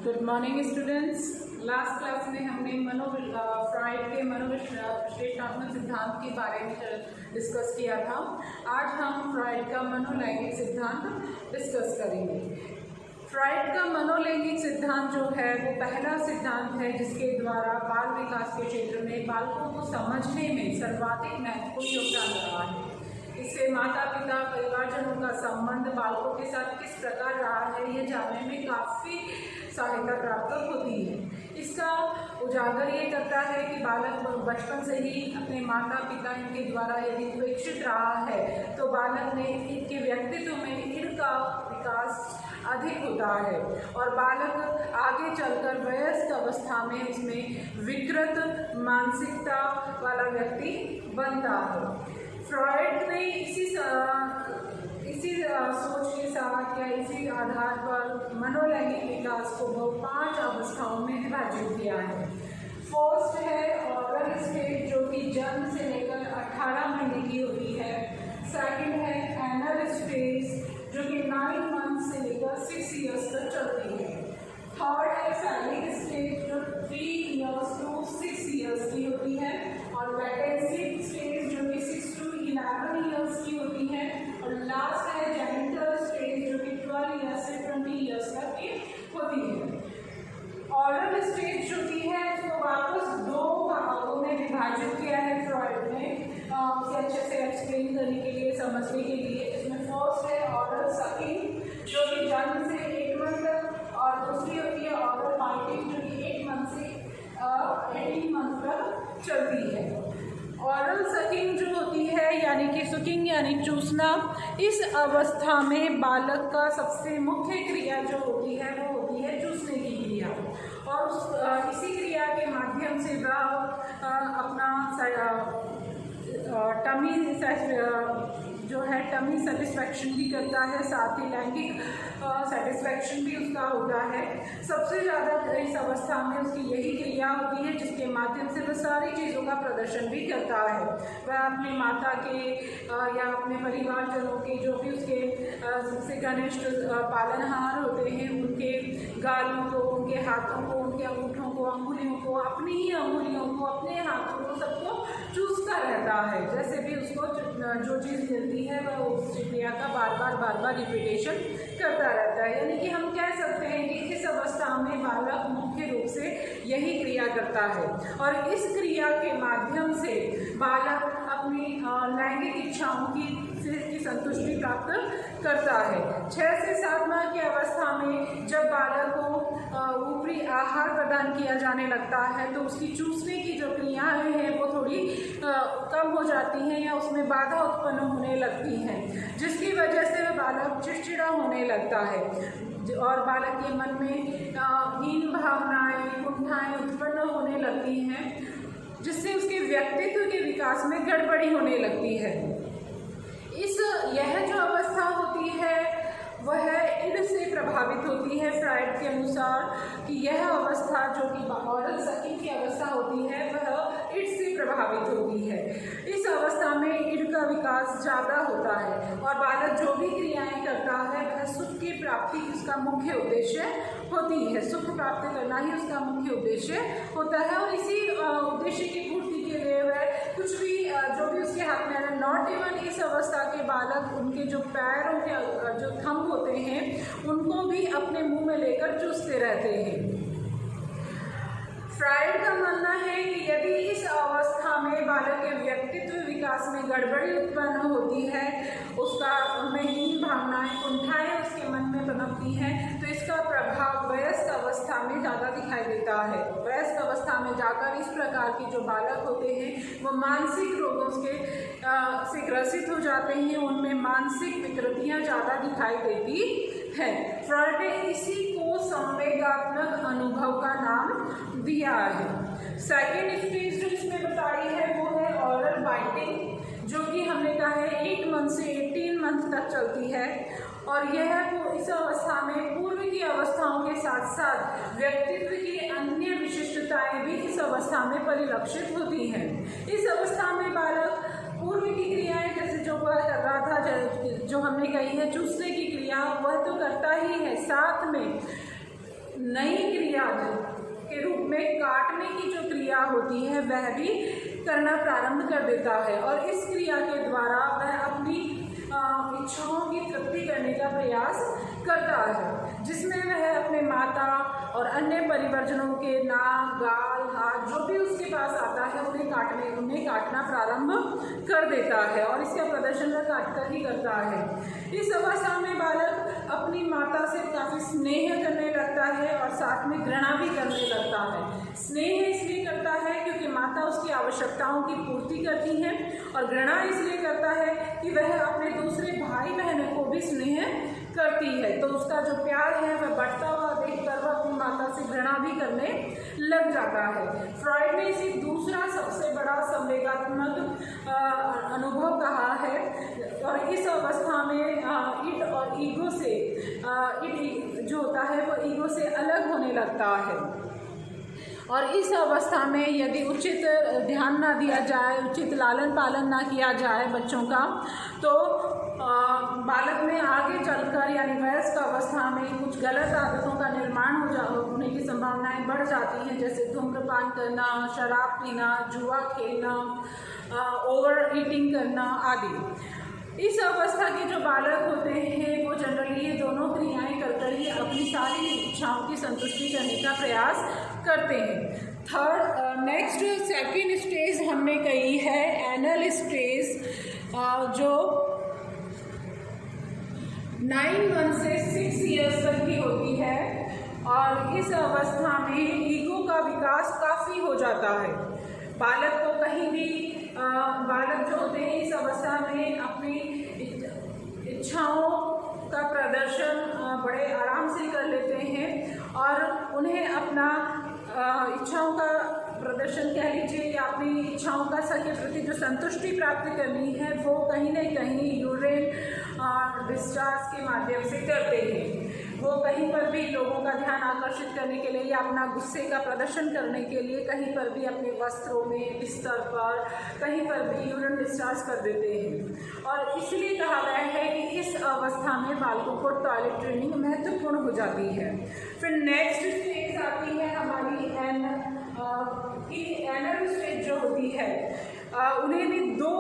Good morning students. Last class में हमने fried के मनोविश्लेषणात्मक सिद्धांत के बारे में डिस्कस किया था। आज हम फ्राइड का मनोलैंगिक सिद्धांत डिस्कस करेंगे। फ्राइड का मनोलैंगिक सिद्धांत जो है वो पहला सिद्धांत है जिसके द्वारा बाल विकास के क्षेत्र में बालकों को समझने में सर्वाधिक महत्वपूर्ण योगदान रहा है। इससे माता पिता परिवारजनों का संबंध बालकों के साथ किस प्रकार रहा है यह जानने में काफ़ी सहायता प्राप्त होती है। इसका उजागर ये करता है कि बालक बचपन से ही अपने माता पिता इनके द्वारा यदि उपेक्षित रहा है तो बालक में इनके व्यक्तित्व में इनका विकास अधिक होता है और बालक आगे चलकर वयस्क अवस्था में इसमें विकृत मानसिकता वाला व्यक्ति बनता है। फ्रॉइड ने इसी सोच के साथ या इसी आधार पर मनोलैंगिक विकास को वो 5 अवस्थाओं में विभाजित किया है। फर्स्ट है ऑरल स्टेज जो कि जन्म से लेकर 18 महीने की होती है। सेकंड है एनल स्टेज जो कि 9 मंथ से लेकर 6 इयर्स तक चलती है। थर्ड है फैलिक स्टेज जो 3 इयर्स टू 6 इयर्स की होती है और लेटेंसी स्टेज जो कि 6 to 11 इयर्स की होती है और लास्ट है जेनिटल स्टेज जो कि 12 इयर्स से 20 इयर्स तक की होती है। ऑरल स्टेज जो की है उसको वापस 2 भागों में विभाजित किया है फ्रॉइड ने उसे अच्छे से एक्सप्लेन करने के लिए, समझने के लिए। इसमें फर्स्ट है ऑरल सकिंग जो कि जन्म से 1 मंथ और दूसरी होती है ऑरल बाइटिंग जो कि 1 मंथ से 18 मंथ तक चलती है। ऑरल सकिंग जो होती है यानी कि सुकिंग यानी चूसना, इस अवस्था में बालक का सबसे मुख्य क्रिया जो होती है वो होती है चूसने की क्रिया और इसी क्रिया के माध्यम से वह अपना टमी सेटिस्फैक्शन भी करता है, साथ ही लैंगिक सेटिस्फैक्शन भी उसका होता है। सबसे ज़्यादा इस अवस्था में उसकी यही क्रिया होती है जिसके माध्यम से वह सारी चीज़ों का प्रदर्शन भी करता है। वह अपने माता के या अपने परिवारजनों के जो भी उसके सबसे घनिष्ठ पालनहार होते हैं उनके गालों को, उनके हाथों को, उनके अंगूठों को, अंगुलियों को, अपनी ही अंगुलियों को, अपने हाथों को, सबको चूसता रहता है। जैसे भी उसको जो चीज़ मिलती है वह उस क्रिया का बार बार रिपीटेशन करता रहता है। यानी कि हम कह सकते हैं कि इस अवस्था में बालक मुख्य रूप से यही क्रिया करता है और इस क्रिया के माध्यम से बालक अपनी लैंगिक इच्छाओं की संतुष्टि प्राप्त करता है। 6 से 7 माह की अवस्था में जब बालक को ऊपरी आहार प्रदान किया जाने लगता है तो उसकी चूसने की जो क्रियाएं हैं वो थोड़ी कम हो जाती हैं या उसमें बाधा उत्पन्न होने लगती हैं, जिसकी वजह से वह बालक चिड़चिड़ा होने लगता है और बालक के मन में हीन भावनाएं, कुंठाएं उत्पन्न होने लगती हैं जिससे उसके व्यक्तित्व के विकास में गड़बड़ी होने लगती है। यह जो अवस्था होती है वह इड से प्रभावित होती है। फ्राइड के अनुसार कि यह अवस्था जो कि ऑरल सकिंग की अवस्था होती है वह इड से प्रभावित होती है। इस अवस्था में इड का विकास ज़्यादा होता है और बालक जो भी क्रियाएं करता है वह सुख की प्राप्ति उसका मुख्य उद्देश्य होती है। सुख प्राप्त करना ही उसका मुख्य उद्देश्य होता है और इसी उद्देश्य की पूर्ति के लिए वह कुछ भी जो भी उसके हाथ में है, नॉट इवन इस अवस्था के बालक उनके जो पैरों के जो थंब होते हैं उनको भी अपने मुंह में लेकर चूसते रहते हैं। फ्राइड का मानना है कि यदि इस अवस्था में बालक के व्यक्तित्व विकास में गड़बड़ी उत्पन्न होती है, उसका उनमें हीन भावनाएं, कुंठाएं उसके मन में पनपती हैं तो इसका प्रभाव वयस्क अवस्था में ज़्यादा दिखाई देता है। वयस्क अवस्था में जाकर इस प्रकार के जो बालक होते हैं वो मानसिक रोगों से ग्रसित हो जाते हैं, उनमें मानसिक विकृतियाँ ज़्यादा दिखाई देती है। फ्रॉइड ने इसी को संवेगात्मक अनुभव का नाम दिया है। सेकेंड स्टेज जो इसमें बताई है वो है ऑरल बाइटिंग जो कि हमने कहा है 8 मंथ से 18 मंथ तक चलती है और यह वो इस अवस्था में पूर्व की अवस्थाओं के साथ साथ व्यक्तित्व की अन्य विशिष्टताएं भी इस अवस्था में परिलक्षित होती हैं। इस अवस्था में बालक पूर्व की क्रियाएं जैसे जो वह कर रहा था, जो हमने कही है चूसने की क्रिया, वह तो करता ही है, साथ में नई क्रिया के रूप में काटने की जो क्रिया होती है वह भी करना प्रारंभ कर देता है, और इस क्रिया के द्वारा वह अपनी इच्छाओं की तृप्ति करने का प्रयास करता है, जिसमें वह अपने माता और अन्य परिवर्जनों के नाक, गाल, हाथ जो भी उसके पास आता है उन्हें काटना प्रारंभ कर देता है, और इसका प्रदर्शन वह काटकर ही करता है। इस अवस्था में बालक अपनी माता से काफ़ी स्नेह करने लगता है और साथ में घृणा भी करने लगता है। स्नेह इसलिए करता है क्योंकि माता उसकी आवश्यकताओं की पूर्ति करती है, और घृणा इसलिए करता है कि वह अपने दूसरे भाई बहनों को भी स्नेह करती है। तो उसका जो प्यार है वह बढ़ता हुआ देखकर वह अपनी माता से घृणा भी करने लग जाता है। फ्रॉइड ने इसे दूसरा सबसे बड़ा संवेगात्मक अनुभव कहा है, और इस अवस्था में इड और ईगो से इड जो होता है वो ईगो से अलग होने लगता है, और इस अवस्था में यदि उचित ध्यान ना दिया जाए, उचित लालन पालन ना किया जाए बच्चों का, तो बालक में आगे चलकर यानी वयस्क अवस्था में कुछ गलत आदतों का निर्माण होने की संभावनाएं बढ़ जाती हैं, जैसे धूम्रपान करना, शराब पीना, जुआ खेलना, ओवर ईटिंग करना आदि। इस अवस्था के जो बालक होते हैं वो जनरली ये दोनों क्रियाएं कर ही अपनी सारी इच्छाओं की संतुष्टि करने का प्रयास करते हैं। नेक्स्ट सेकंड स्टेज हमने कही है एनल स्टेज, जो 9 मंथ से 6 ईयर्स तक की होती है, और इस अवस्था में ईगो का विकास काफ़ी हो जाता है। बालक को कहीं भी बालक जो होते हैं इस अवस्था में अपनी इच्छाओं का प्रदर्शन बड़े आराम से कर लेते हैं, और उन्हें अपना इच्छाओं का प्रदर्शन कह लीजिए या अपनी इच्छाओं का के प्रति जो संतुष्टि प्राप्त करनी है वो कहीं न कहीं यूरिन डिस्चार्ज के माध्यम से करते हैं। वो कहीं पर भी लोगों का ध्यान आकर्षित करने के लिए या अपना गुस्से का प्रदर्शन करने के लिए कहीं पर भी अपने वस्त्रों में, बिस्तर पर कहीं पर भी यूरिन डिस्चार्ज कर देते हैं, और इसलिए कहा गया है कि इस अवस्था में बालकों को टॉयलेट ट्रेनिंग महत्वपूर्ण हो जाती है। फिर नेक्स्ट स्टेज आती है हमारी एनल स्टेज जो होती है, उन्हें भी 2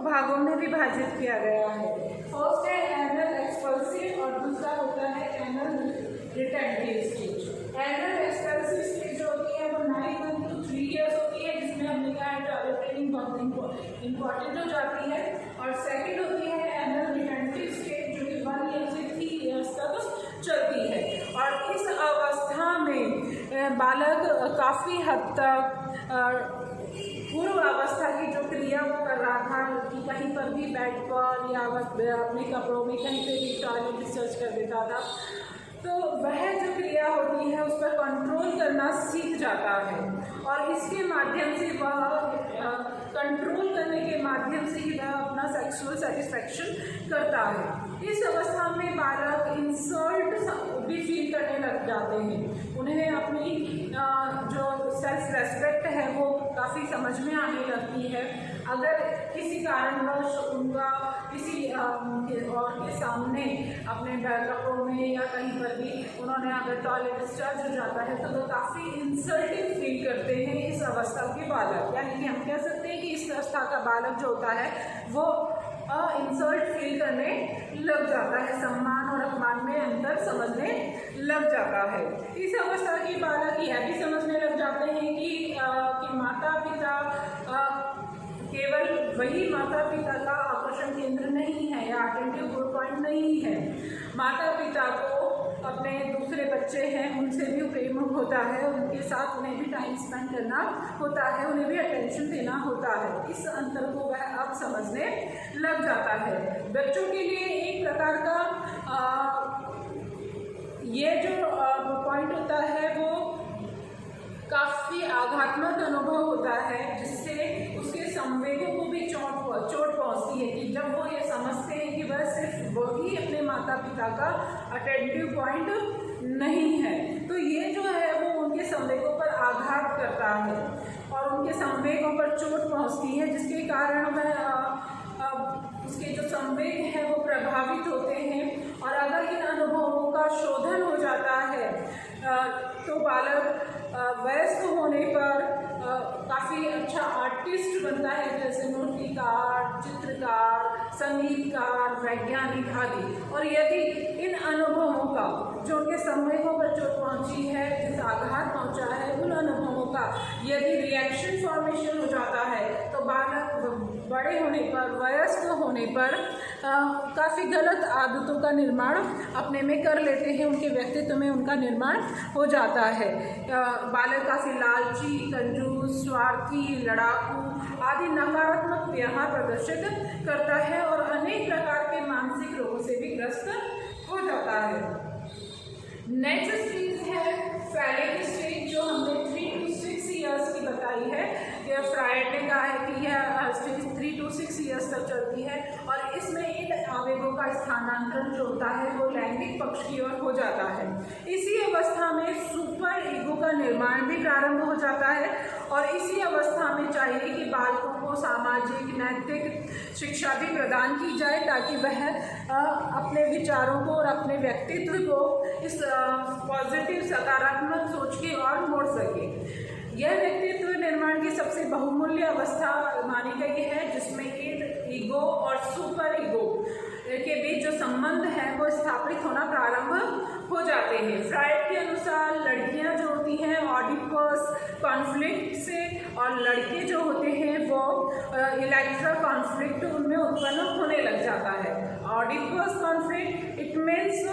भागों में विभाजित किया गया है। फर्स्ट है एनल एक्सपल्सिव और दूसरा होता है anal retentive stage. Anal expulsive stage जो होती है वो 9 मंथ to 3 ईयर्स होती है, जिसमें हमने कहा है टॉयलेट ट्रेनिंग बहुत इम्पॉर्टेंट हो जाती है, और सेकेंड होती है एनल रिटेंटिव स्टेज जो कि 1 ईयर से 3 ईयर्स तक चलती है। और इस अवस्था में बालक काफ़ी हद तक पूर्व अवस्था की जो क्रिया वो कर रहा था कि कहीं पर भी बेड पर या अपने कपड़ों में कहीं पे भी टॉयलेट डिस्चार्ज कर देता था, तो वह जो क्रिया होती है उस पर कंट्रोल करना सीख जाता है, और इसके माध्यम से वह कंट्रोल करने के माध्यम से ही वह अपना सेक्सुअल सेटिस्फैक्शन करता है। इस अवस्था में बालक इंसल्ट भी फील करने लग जाते हैं, उन्हें अपनी जो सेल्फ रेस्पेक्ट है वो काफ़ी समझ में आने लगती है। अगर किसी कारणवश उनका किसी और के सामने अपने कपड़ों में या कहीं पर भी उन्होंने अगर टॉयलेट डिस्चार्ज हो जाता है तो वो काफ़ी इंसल्टिंग फील करते हैं इस अवस्था के बालक, यानी कि हम कह सकते हैं कि इस अवस्था का बालक जो होता है वो इंसल्ट फील करने लग जाता है, सम्मान और अपमान में अंतर समझने लग जाता है। इस अवस्था के बालक यह भी समझने लग जाते हैं कि माता पिता केवल वही माता पिता का आकर्षण केंद्र नहीं है या अटेंटिव पॉइंट नहीं है। माता पिता को अपने दूसरे बच्चे हैं उनसे भी प्रेम होता है, उनके साथ उन्हें भी टाइम स्पेंड करना होता है, उन्हें भी अटेंशन देना होता है। इस अंतर को वह अब समझने लग जाता है। बच्चों के लिए एक प्रकार का ये जो पॉइंट होता है वो काफ़ी आघात्मक अनुभव होता है, जिससे उसके संवेगों को भी चोट पहुंचती है कि जब वो ये समझते हैं कि वह सिर्फ वही अपने माता पिता का अटेंटिव पॉइंट नहीं है, तो ये जो है वो उनके संवेगों पर आघात करता है और उनके संवेगों पर चोट पहुंचती है, जिसके कारण वह उसके जो संवेग हैं वो प्रभावित होते हैं। और अगर इन अनुभवों का शोधन हो जाता है तो बालक वयस्क होने पर काफ़ी अच्छा आर्टिस्ट बनता है, जैसे मूर्तिकार, चित्रकार, संगीतकार, वैज्ञानिक आदि। और यदि इन अनुभवों का जो उनके समय को बच्चों पहुँची है, जिस आघात पहुँचा है, उन अनुभवों का यदि रिएक्शन फॉर्मेशन हो जाता है तो बालक बड़े होने पर, वयस्क होने पर काफ़ी गलत आदतों का निर्माण अपने में कर लेते हैं, उनके व्यक्तित्व में उनका निर्माण हो जाता है। बालक काफ़ी लालची, कंजूस, स्वार्थी, लड़ाकू आदि नकारात्मक व्यवहार प्रदर्शित करता है और अनेक प्रकार के मानसिक रोगों से भी ग्रस्त हो जाता है। नेक्स्ट स्टेज है फैलिक स्टेज, जो हमने 3 to 6 ईयर्स की बताई है। यह फ्रायड ने कहा है कि यह स्टेज 3 to 6 ईयर्स तक चलती है और इसमें इन आवेगों का स्थानांतरण जो होता है वो लैंगिक पक्ष की ओर हो जाता है। इसी अवस्था में सुपर ईगो का निर्माण भी प्रारंभ हो जाता है और इसी अवस्था में चाहिए कि बालकों को सामाजिक नैतिक शिक्षा भी प्रदान की जाए ताकि वह अपने विचारों को और अपने व्यक्तित्व को इस पॉजिटिव सकारात्मक सोच की ओर मोड़ सके। यह व्यक्तित्व निर्माण की सबसे बहुमूल्य अवस्था मानी गई है, जिसमें ईगो और सुपर ईगो के बीच जो संबंध है वो स्थापित होना प्रारंभ हो जाते हैं। फ्रायड के अनुसार लड़कियां जो होती हैं ऑडिपस कॉन्फ्लिक्ट से और लड़के जो होते हैं वो इलेक्ट्रा कॉन्फ्लिक्ट उनमें उत्पन्न होने लग जाता है। ऑडिपस कॉन्फ्लिक्ट इट मीन्स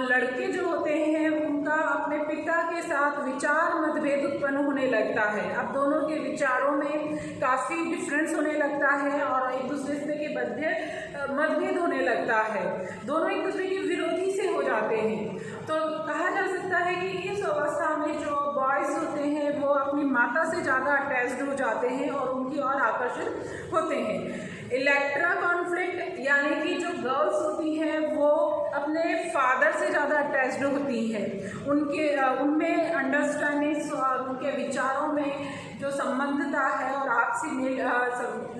लड़के जो होते हैं उनका अपने पिता के साथ विचार मतभेद उत्पन्न होने लगता है। अब दोनों के विचारों में काफ़ी डिफरेंस होने लगता है और एक दूसरे के मध्य मतभेद होने लगता है, दोनों एक दूसरे के विरोधी से हो जाते हैं। तो कहा जा सकता है कि इस अवस्था में जो बॉयज़ होते हैं वो अपनी माता से ज़्यादा अटैच्ड हो जाते हैं और उनकी ओर आकर्षित होते हैं। इलेक्ट्रा कॉन्फ्लिक्ट यानी कि जो गर्ल्स होती हैं वो अपने फादर से ज़्यादा अटैच्ड होती हैं, उनमें अंडरस्टैंडिंग और उनके विचारों में जो संबंधता है और आपसी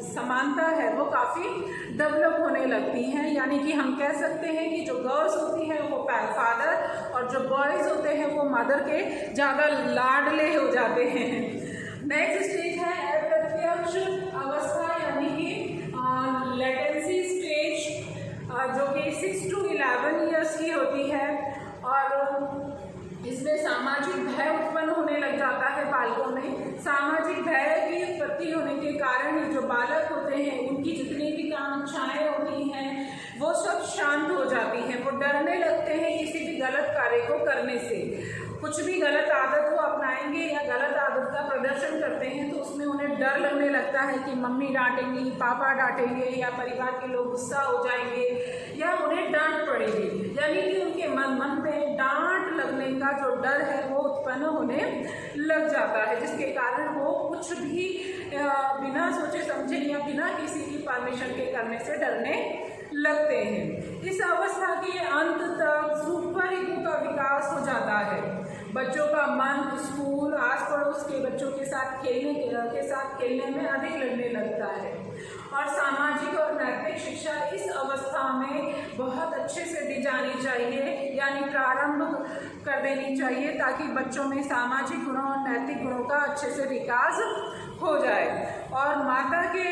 समानता है वो काफ़ी डेवलप होने लगती हैं। यानी कि हम कह सकते हैं कि जो गर्ल्स होती हैं वो फादर और जो बॉयज़ होते हैं वो मदर के ज़्यादा लाडले हो जाते हैं। नेक्स्ट स्टेज है अप्रत्यक्ष अवस्था यानी कि लेटेंसी स्टेज, जो कि 6 to 11 ईयर्स की होती है और इसमें सामाजिक भय उत्पन्न होने लग जाता है बालकों में। सामाजिक भय की उत्पत्ति होने के कारण जो बालक होते हैं उनकी जितनी भी कांक्षाएं होती हैं वो सब शांत हो जाती हैं, वो डरने लगते हैं किसी भी गलत कार्य को करने से। कुछ भी गलत आदत वो अपनाएंगे या गलत आदत का प्रदर्शन करते हैं तो उसमें उन्हें डर लगने लगता है कि मम्मी डांटेंगी, पापा डांटेंगे या परिवार के लोग गुस्सा हो जाएंगे या उन्हें डांट पड़ेगी। यानी कि उनके मन में डांट लगने का जो डर है वो उत्पन्न होने लग जाता है, जिसके कारण वो कुछ भी बिना सोचे समझे या बिना किसी की परमिशन के करने से डरने लगते हैं। इस अवस्था के अंत तक सुपर ईगो का विकास हो जाता है। बच्चों का मन स्कूल, आस पड़ोस के बच्चों के साथ खेलने में अधिक लगने लगता है और सामाजिक और नैतिक शिक्षा इस अवस्था में बहुत अच्छे से दी जानी चाहिए, यानी प्रारंभ कर देनी चाहिए ताकि बच्चों में सामाजिक गुणों और नैतिक गुणों का अच्छे से विकास हो जाए। और माता के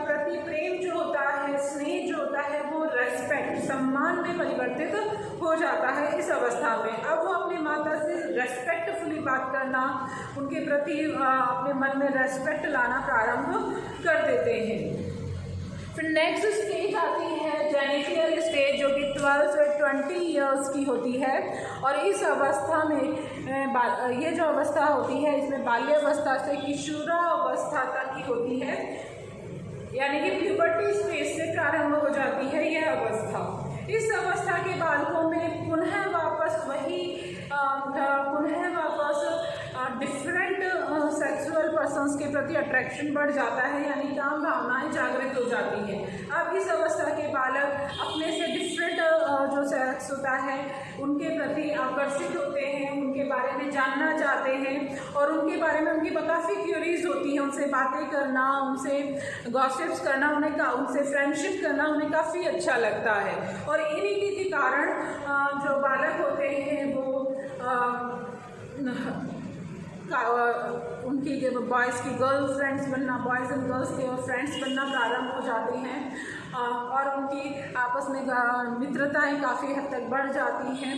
प्रति प्रेम जो होता है, स्नेह जो होता है वो रेस्पेक्ट, सम्मान में परिवर्तित हो जाता है इस अवस्था में। अब वो अपनी माता से रेस्पेक्टफुली बात करना, उनके प्रति अपने मन में रेस्पेक्ट लाना प्रारंभ कर देते हैं। फिर नेक्स्ट स्टेज आती है जेनिटल स्टेज, जो कि 12 से 20 ईयर्स की होती है और इस अवस्था में ये जो अवस्था होती है इसमें बाल्यावस्था से किशोरावस्था तक की होती है, यानी कि प्यूबर्टी स्टेज से प्रारंभ हो जाती है यह अवस्था। इस अवस्था के बालकों में पुनः वापस डिफरेंट सेक्सुअल पर्सन्स के प्रति अट्रैक्शन बढ़ जाता है, यानी काम भावनाएं जागृत हो जाती हैं। अब इस अवस्था के बालक अपने से डिफरेंट जो सेक्स होता है उनके प्रति आकर्षित होते हैं, उनके बारे में जानना चाहते हैं और उनके बारे में उनकी काफ़ी क्यूरीज होती है। उनसे बातें करना, उनसे गॉसिप्स करना, उनसे फ्रेंडशिप करना उन्हें काफ़ी अच्छा लगता है। और इन्हीं के कारण जो बालक होते हैं वो उनकी बॉयज़ की गर्ल फ्रेंड्स बनना, बॉयज़ एंड गर्ल्स के फ्रेंड्स बनना प्रारंभ हो जाते हैं और उनकी आपस में मित्रताएं काफ़ी हद तक बढ़ जाती हैं।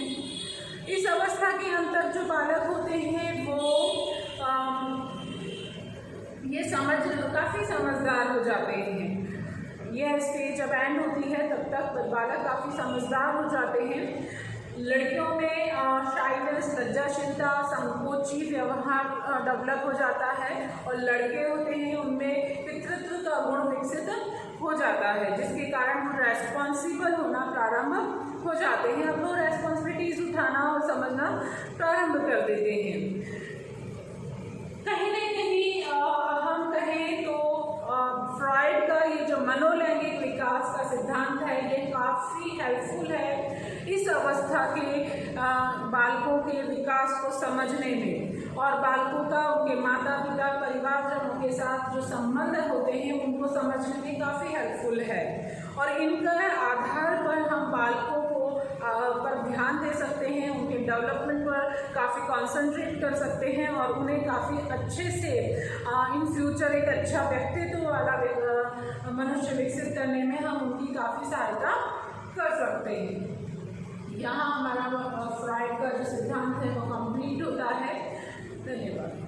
इस अवस्था के अंतर जो बालक होते हैं वो ये काफ़ी समझदार हो जाते हैं। यह स्टेज जब एंड होती है तब तक बालक काफ़ी समझदार हो जाते हैं। लड़कियों में शाइनेस, लज्जाशीलता, संकोची व्यवहार डेवलप हो जाता है और लड़के होते हैं उनमें पितृत्व का गुण विकसित हो जाता है, जिसके कारण वो रेस्पॉन्सिबल होना प्रारंभ हो जाते हैं। अब वो रेस्पॉन्सिबिलिटीज उठाना और समझना प्रारंभ कर देते हैं। कहीं ना कहीं हम कहें तो फ्रॉइड का ये जो मनोलैंगिक विकास का सिद्धांत है ये काफ़ी हेल्पफुल है इस अवस्था के बालकों के विकास को समझने में, और बालकों का उनके माता पिता परिवारजनों के साथ जो संबंध होते हैं उनको समझने में काफ़ी हेल्पफुल है। और इनका आधार पर हम बालकों को पर ध्यान दे सकते हैं, उनके डेवलपमेंट पर काफ़ी कंसंट्रेट कर सकते हैं और उन्हें काफ़ी अच्छे से इन फ्यूचर एक अच्छा व्यक्तित्व वाला मनुष्य विकसित करने में हम उनकी काफ़ी सहायता कर सकते हैं। यहाँ हमारा फ्रॉइड का जो सिद्धांत है वो कंप्लीट होता है। धन्यवाद।